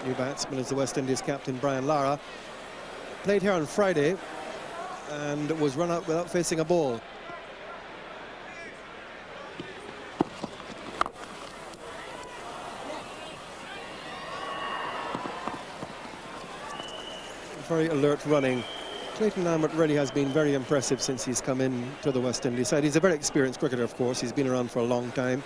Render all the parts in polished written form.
New batsman is the West Indies captain, Brian Lara. Played here on Friday and was run out without facing a ball. Very alert running. Clayton Lambert really has been very impressive since he's come in to the West Indies side. He's a very experienced cricketer, of course. He's been around for a long time.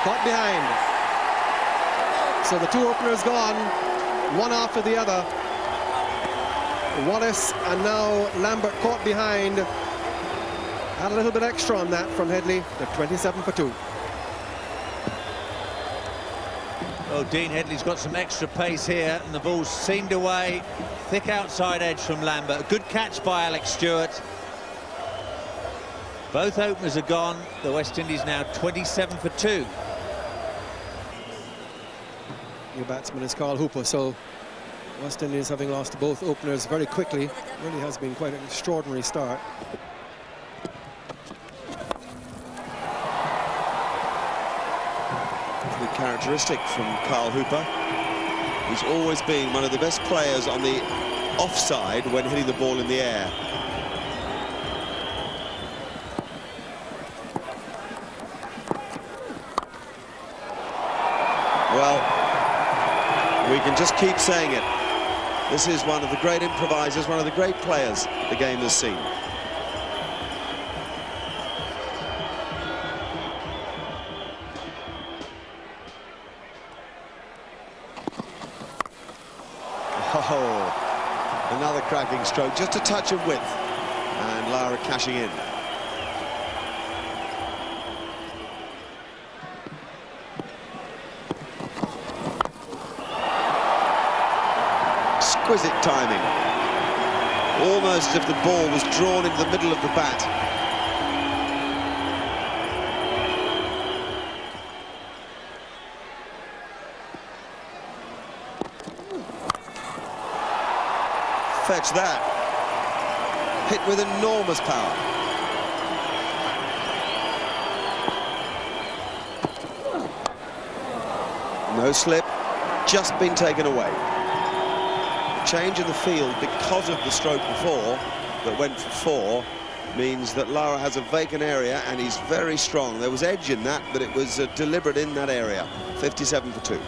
Caught behind. So the two openers gone, one after the other. Wallace and now Lambert caught behind. Had a little bit extra on that from Headley. They're 27 for 2. Well, Dean Headley's got some extra pace here, and the ball's seamed away. Thick outside edge from Lambert. A good catch by Alex Stewart. Both openers are gone. The West Indies now 27 for 2. New batsman is Carl Hooper, so West Indies, having lost both openers very quickly, really has been quite an extraordinary start. Characteristic from Carl Hooper. He's always been one of the best players on the offside when hitting the ball in the air. Well, we can just keep saying it. This is one of the great improvisers, one of the great players the game has seen. Oh, another cracking stroke, just a touch of width, and Lara cashing in. Exquisite timing, almost as if the ball was drawn into the middle of the bat. Fetch that. Hit with enormous power. No slip, just been taken away. The change in the field because of the stroke before that went for 4 means that Lara has a vacant area and he's very strong. There was edge in that, but it was deliberate in that area. 57 for 2.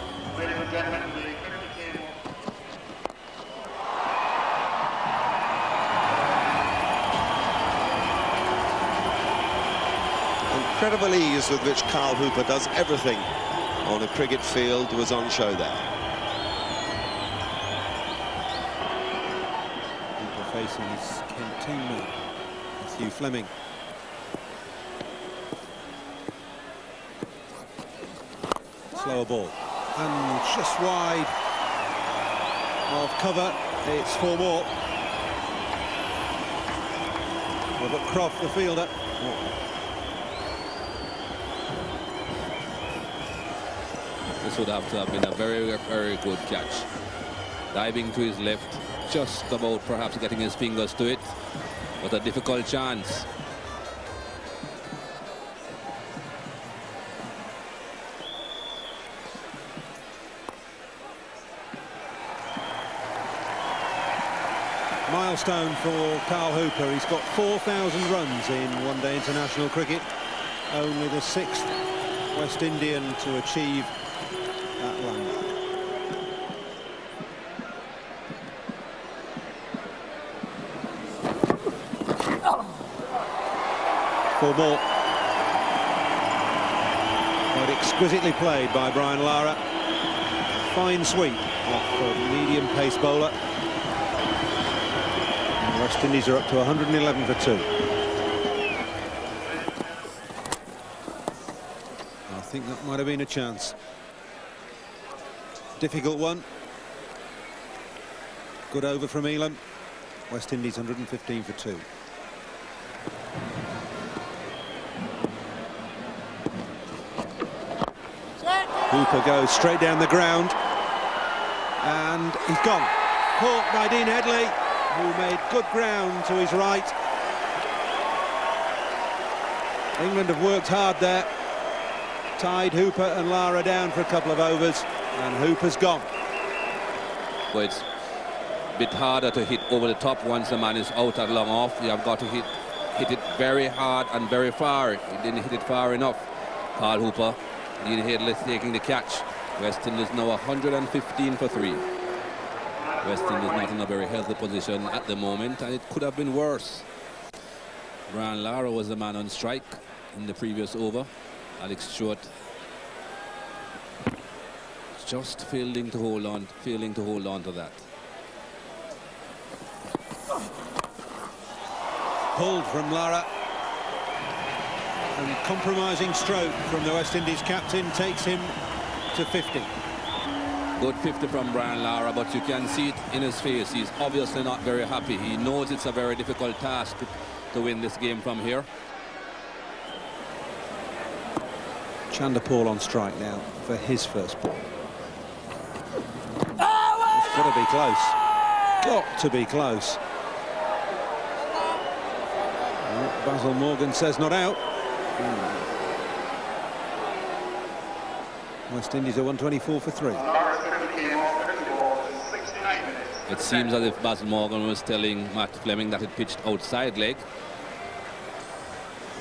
Incredible ease with which Carl Hooper does everything on a cricket field was on show there. Hooper facing his canteen, Matthew Fleming. Slower ball. And just wide of cover. It's 4 more. Robert Croft, the fielder. This would have to have been a very, very good catch. Diving to his left, just about perhaps getting his fingers to it, but a difficult chance. Milestone for Carl Hooper. He's got 4,000 runs in one-day international cricket. Only the 6th West Indian to achieve that landmark. Four more. But exquisitely played by Brian Lara. Fine sweep off a medium pace bowler. And the West Indies are up to 111 for 2. I think that might have been a chance. Difficult one. Good over from Elam. West Indies 115 for 2. Hooper goes straight down the ground. And he's gone. Caught by Dean Headley, who made good ground to his right. England have worked hard there. tied Hooper and Lara down for a couple of overs, and Hooper's gone. Well, it's a bit harder to hit over the top once the man is out at long off. You have got to hit it very hard and very far. He didn't hit it far enough. Carl Hooper, lead headless, taking the catch. West Indies now 115 for 3. West Indies not in a very healthy position at the moment, and it could have been worse. Brian Lara was the man on strike in the previous over. Alex Stewart just failing to hold on to that. Pulled from Lara, and compromising stroke from the West Indies captain takes him to 50. Good 50 from Brian Lara, but you can see it in his face. He's obviously not very happy. He knows it's a very difficult task to win this game from here. Chanderpaul on strike now for his first ball. It's got to be close. Got to be close. Well, Basil Morgan says not out. West Indies are 124 for 3. It seems as if Basil Morgan was telling Matt Fleming that it pitched outside leg.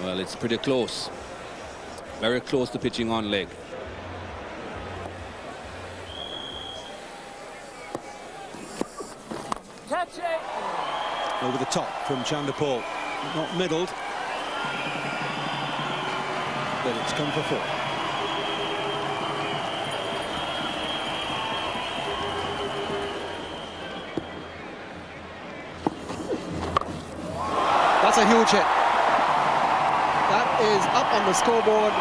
Well, it's pretty close. Very close to pitching on leg. Catch it! Over the top from Chanderpaul. Not middled. But it's come for 4. That's a huge hit. That is up on the scoreboard.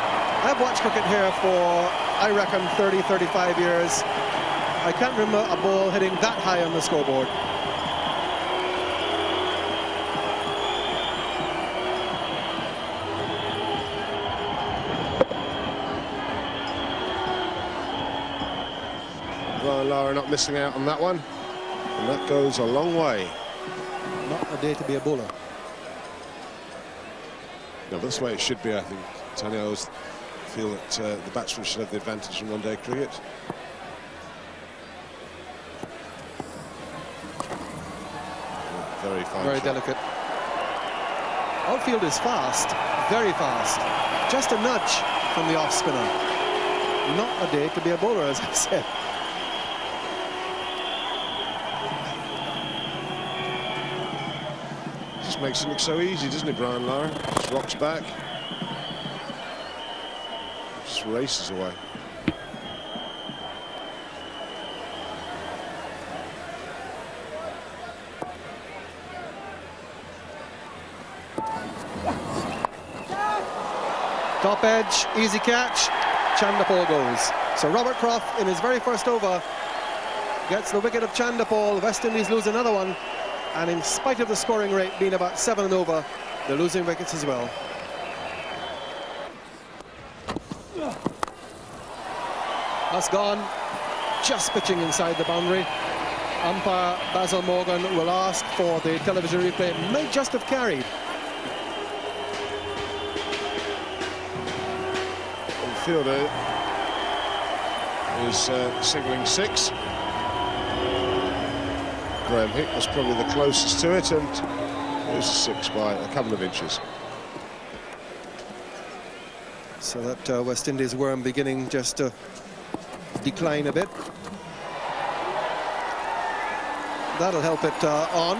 I've watched cricket here for, I reckon, 30, 35 years. I can't remember a ball hitting that high on the scoreboard. Brian Lara not missing out on that one, and that goes a long way. Not a day to be a bowler. No, that's the way it should be, I think. Tony, I always feel that the batsman should have the advantage in one-day cricket. Very fine. Very shot. delicate. Outfield is fast, very fast. Just a nudge from the off spinner. Not a day to be a bowler, as I said. Just makes it look so easy, doesn't it, Brian Lara? Just rocks back. Just races away. Top edge, easy catch, Chanderpaul goes. So Robert Croft in his very first over gets the wicket of Chanderpaul. West Indies lose another one, and in spite of the scoring rate being about 7 and over, they're losing wickets as well. That's gone, just pitching inside the boundary. Umpire Basil Morgan will ask for the television replay. Might just have carried. Fielder is signalling 6. Graham Hick was probably the closest to it, and it was a 6 by a couple of inches. So that West Indies worm beginning just to decline a bit. That'll help it on.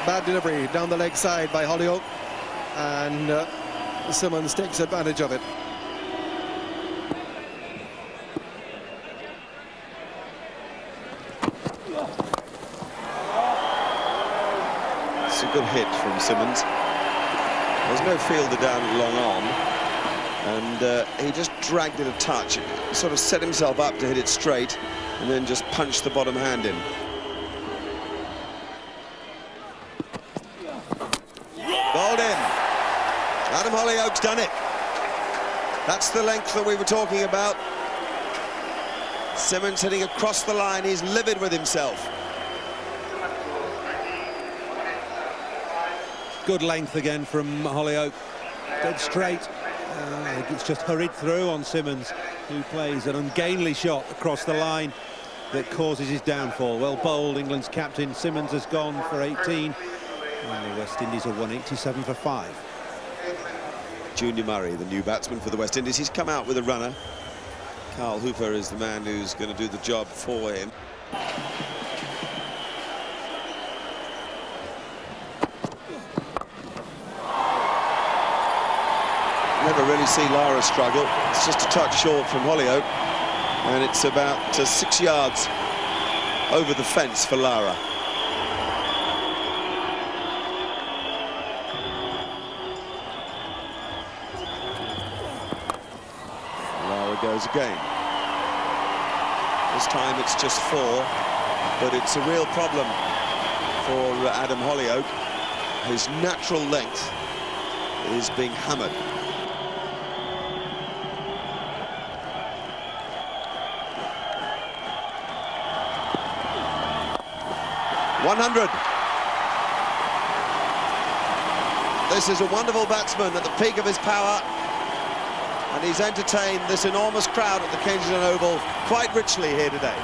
Bad delivery down the leg side by Hollyoak, and Simmons takes advantage of it. Good hit from Simmons. There's no fielder down long on, and he just dragged it a touch. He sort of set himself up to hit it straight, and then just punched the bottom hand in. Bowled in. Adam Hollyoak's done it. That's the length that we were talking about. Simmons hitting across the line. He's livid with himself. Good length again from Hollyoak. Dead straight I think it's just hurried through on Simmons, who plays an ungainly shot across the line that causes his downfall. Well bowled, England's captain. Simmons has gone for 18, and the West Indies have won 87 for 5. Junior Murray, the new batsman for the West Indies, he's come out with a runner. Carl Hooper is the man who's going to do the job for him. Never really see Lara struggle. It's just a touch short from Holyoake, and it's about 6 yards over the fence for Lara. Lara goes again. This time it's just 4, but it's a real problem for Adam Holyoake. His natural length is being hammered. 100. This is a wonderful batsman at the peak of his power, and he's entertained this enormous crowd at the Kensington Oval quite richly here today.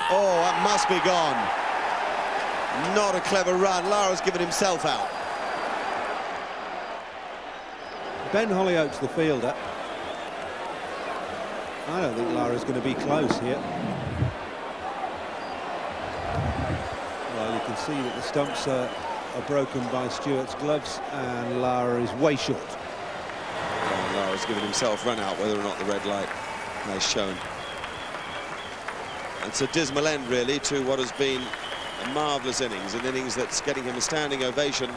Oh, that must be gone. Not a clever run. Lara's given himself out. Ben Holyoake's the fielder. I don't think Lara's going to be close here. Well, you can see that the stumps are broken by Stewart's gloves, and Lara is way short. Well, Lara's given himself run out, whether or not the red light has shown. It's a dismal end, really, to what has been a marvellous innings, an innings that's getting him a standing ovation,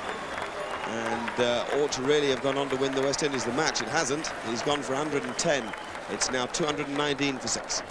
and ought to really have gone on to win the West Indies the match. It hasn't. He's gone for 110. It's now 219 for 6.